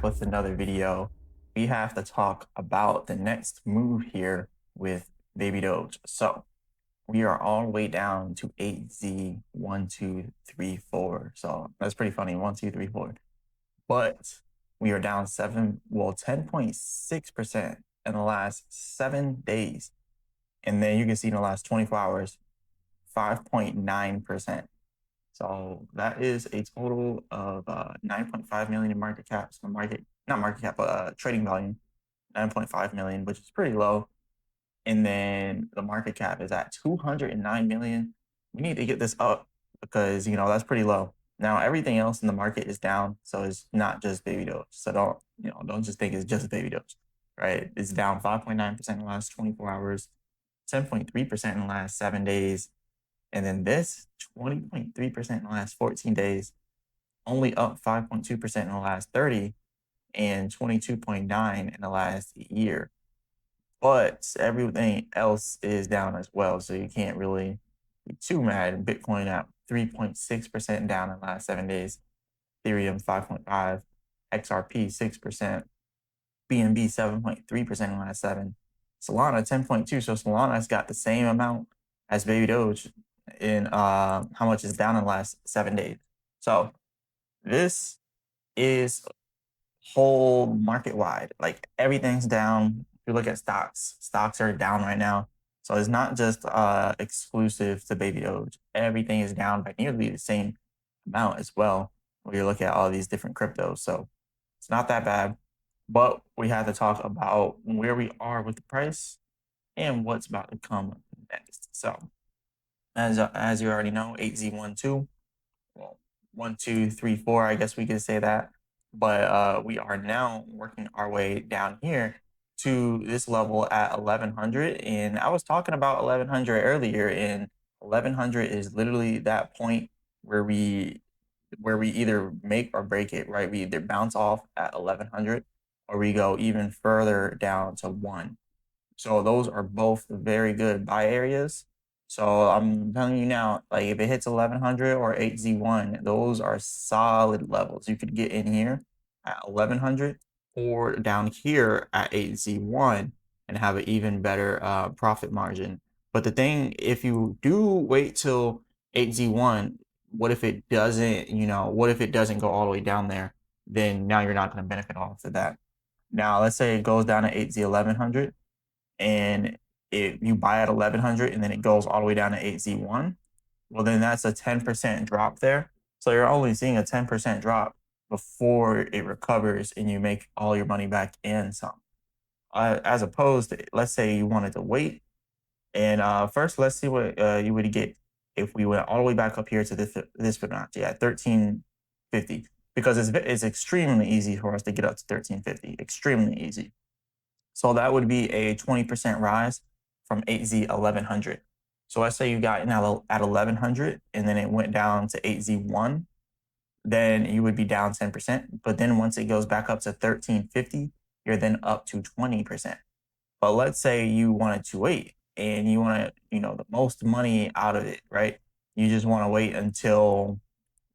with another video. We have to talk about the next move here with Baby Doge. So we are all the way down to 8Z1234. So that's pretty funny. 1234. But we are down 10.6% in the last 7 days. And then you can see in the last 24 hours, 5.9%. So that is a total of 9.5 million in market cap. So not market cap, but trading volume, 9.5 million, which is pretty low. And then the market cap is at 209 million. We need to get this up because, that's pretty low. Now, everything else in the market is down. So it's not just Baby Doge. So don't just think it's just Baby Doge, right? It's down 5.9% in the last 24 hours, 10.3% in the last 7 days. And then this 20.3% in the last 14 days, only up 5.2% in the last 30, and 22.9 in the last year. But everything else is down as well. So you can't really be too mad. Bitcoin at 3.6% down in the last 7 days, Ethereum 5.5, XRP 6%, BNB 7.3% in the last 7, Solana 10.2. So Solana's got the same amount as Baby Doge in how much is down in the last 7 days. So this is whole market wide. Like everything's down. If you look at stocks are down right now. So it's not just exclusive to Baby Doge. Everything is down by nearly the same amount as well when you look at all these different cryptos. So it's not that bad. But we have to talk about where we are with the price and what's about to come next. So as you already know, 8Z12, well, 1234, I guess we could say that. But we are now working our way down here to this level at 1100. And I was talking about 1100 earlier, and 1100 is literally that point where we either make or break it, right? We either bounce off at 1100 or we go even further down to 1. So those are both very good buy areas. So I'm telling you now, like if it hits 1100 or 8Z1, those are solid levels. You could get in here at 1100 or down here at 8Z1 and have an even better profit margin. But the thing, if you do wait till 8Z1, what if it doesn't, what if it doesn't go all the way down there? Then now you're not going to benefit off of that. Now, let's say it goes down to 8Z 1100 and if you buy at 1100 and then it goes all the way down to 8Z1, well, then that's a 10% drop there. So you're only seeing a 10% drop before it recovers and you make all your money back and some. As opposed to, let's say you wanted to wait. And first, let's see what you would get if we went all the way back up here to this Fibonacci at 1350, because it's extremely easy for us to get up to 1350, extremely easy. So that would be a 20% rise from 8Z 1100. So let's say you got in at 1100 and then it went down to 8Z1, then you would be down 10%. But then once it goes back up to 1350, you're then up to 20%. But let's say you wanted to wait and you want to, the most money out of it, right? You just want to wait until,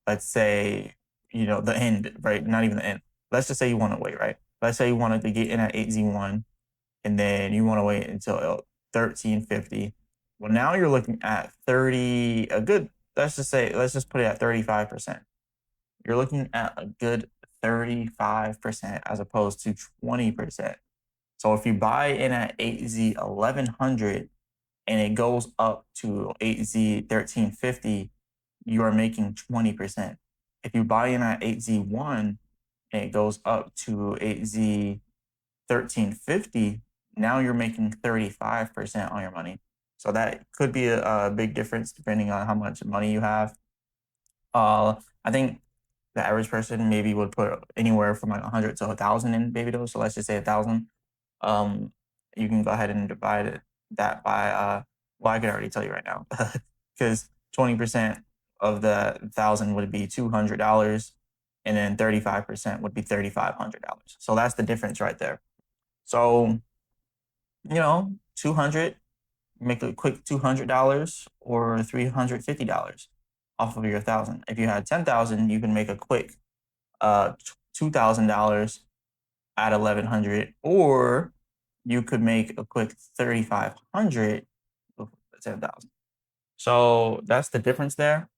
let's say, the end, right? Not even the end. Let's just say you want to wait, right? Let's say you wanted to get in at 8Z1 and then you want to wait until 1350. Well, now you're looking at let's just put it at 35%. You're looking at a good 35% as opposed to 20%. So if you buy in at 8Z 1100 and it goes up to 8Z 1350, you are making 20%. If you buy in at 8Z1 and it goes up to 8Z 1350, now you're making 35% on your money. So that could be a big difference depending on how much money you have. I think the average person maybe would put anywhere from like 100 to 1,000 in Baby Doge. So let's just say 1,000. You can go ahead and divide that by, well, I can already tell you right now, because 20% of the 1,000 would be $200, and then 35% would be $3,500. So that's the difference right there. So, 200, make a quick $200 or $350 off of your 1,000. If you had 10,000, you can make a quick $2,000 at 1100, or you could make a quick 3500 with 10,000. So that's the difference there.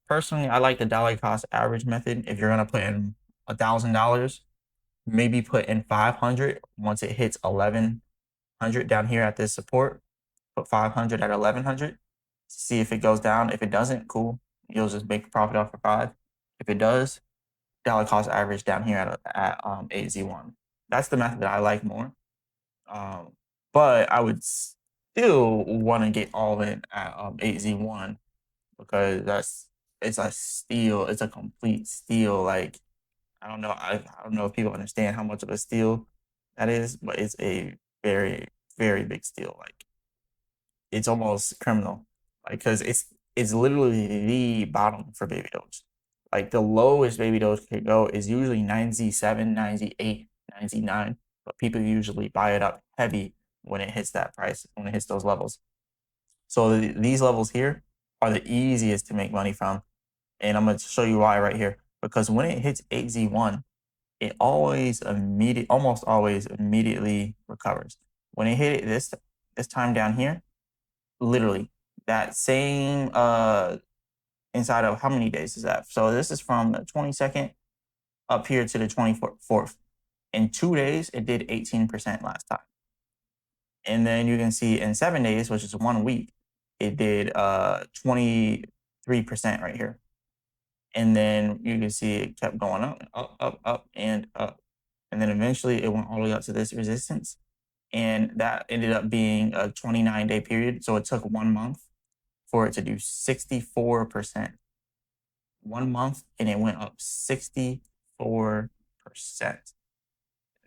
Personally, I like the dollar cost average method. If you're gonna put in $1,000, maybe put in 500 once it hits 1100 down here at this support. Put 500 at 1100. See if it goes down. If it doesn't, cool. You'll just make a profit off for 5. If it does, dollar cost average down here at 8Z1. That's the method that I like more. But I would still want to get all in at 8Z1 because it's a steal. It's a complete steal. Like I don't know if people understand how much of a steal that is, but it's a very very big steal. Like it's almost criminal, like because it's literally the bottom for baby Doge. Like the lowest baby Doge could go is usually 9Z7, 9Z8, 9Z9, but people usually buy it up heavy when it hits that price, when it hits those levels. So these levels here are the easiest to make money from, and I'm going to show you why right here. Because when it hits 8Z1, it almost always immediately recovers. When it hit it this time down here, literally that same inside of how many days is that? So this is from the 22nd up here to the 24th. In 2 days, it did 18% last time. And then you can see in 7 days, which is 1 week, it did 23% right here. And then you can see it kept going up, up, up, up, and up. And then eventually it went all the way up to this resistance. And that ended up being a 29-day period. So it took 1 month for it to do 64%. 1 month, and it went up 64%.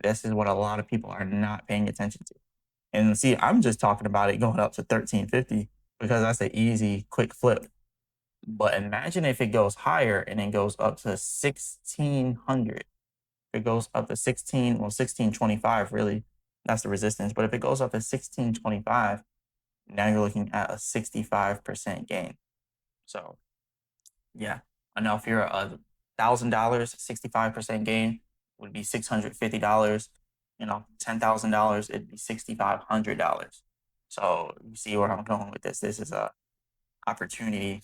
This is what a lot of people are not paying attention to. And see, I'm just talking about it going up to 1350 because that's an easy, quick flip. But imagine if it goes higher and it goes up to 1600. If it goes up to 1625, really, that's the resistance. But if it goes up to 1625, now you're looking at a 65% gain. So, yeah, I know if you're $1,000, 65% gain would be $650. $10,000, it'd be $6,500. So you see where I'm going with this. This is a opportunity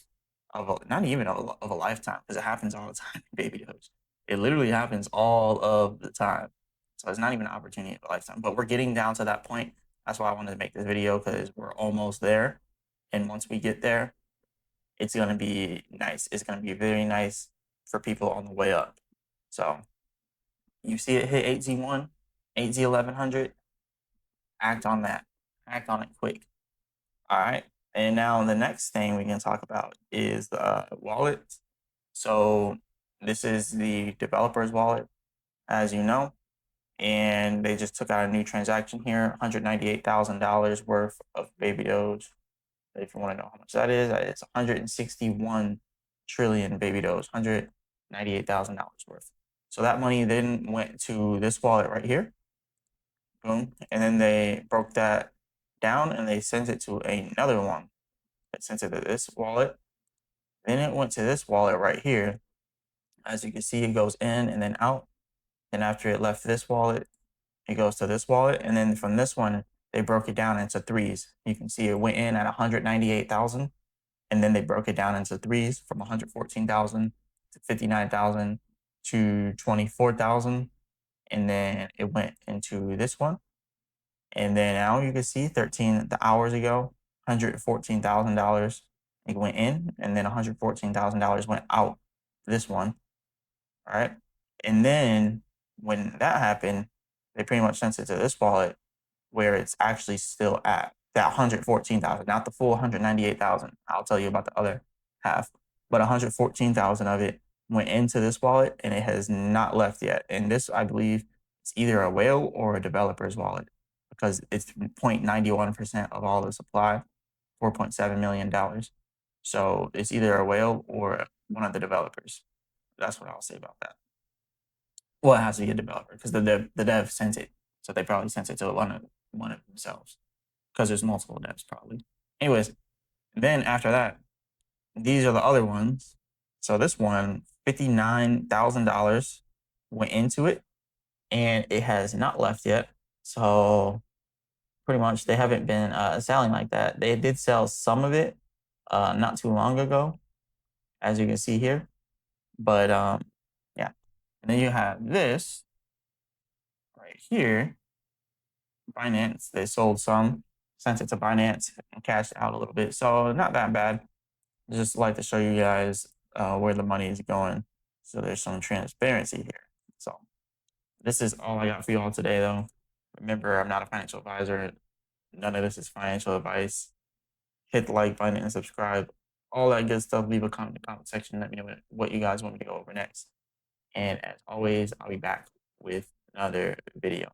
not even of a lifetime, because it happens all the time in baby Doge. It literally happens all of the time. So it's not even an opportunity of a lifetime. But we're getting down to that point. That's why I wanted to make this video, because we're almost there. And once we get there, it's going to be nice. It's going to be very nice for people on the way up. So you see it hit 8Z1, 8Z1100, act on that. Act on it quick. All right. And now the next thing we can talk about is the wallet. So this is the developer's wallet, as you know, and they just took out a new transaction here, $198,000 worth of baby Doge. If you want to know how much that is, it's 161 trillion baby Doge, $198,000 worth. So that money then went to this wallet right here. Boom. And then they broke that down and they sent it to another one. They sent it to this wallet. Then it went to this wallet right here. As you can see, it goes in and then out. And after it left this wallet, it goes to this wallet. And then from this one, they broke it down into threes. You can see it went in at 198,000. And then they broke it down into threes from 114,000 to 59,000 to 24,000. And then it went into this one. And then now you can see the hours ago, $114,000. It went in, and then $114,000 went out this one. All right. And then when that happened, they pretty much sent it to this wallet where it's actually still at that 114,000, not the full 198,000. I'll tell you about the other half, but 114,000 of it went into this wallet and it has not left yet. And this, I believe, is either a whale or a developer's wallet, because it's 0.91% of all the supply, $4.7 million. So it's either a whale or one of the developers. That's what I'll say about that. Well, it has to be a developer because the dev sent it. So they probably sent it to one of themselves, because there's multiple devs probably. Anyways, then after that, these are the other ones. So this one, $59,000 went into it. and it has not left yet. So pretty much they haven't been selling like that. They did sell some of it not too long ago, as you can see here. But yeah. And then you have this right here, Binance. They sold some, sent it to Binance, and cashed out a little bit. So not that bad. Just like to show you guys where the money is going. So there's some transparency here. So this is all I got for you all today, though. Remember, I'm not a financial advisor. None of this is financial advice. Hit the like button and subscribe. All that good stuff. Leave a comment in the comment section. Let me know what you guys want me to go over next. And as always, I'll be back with another video.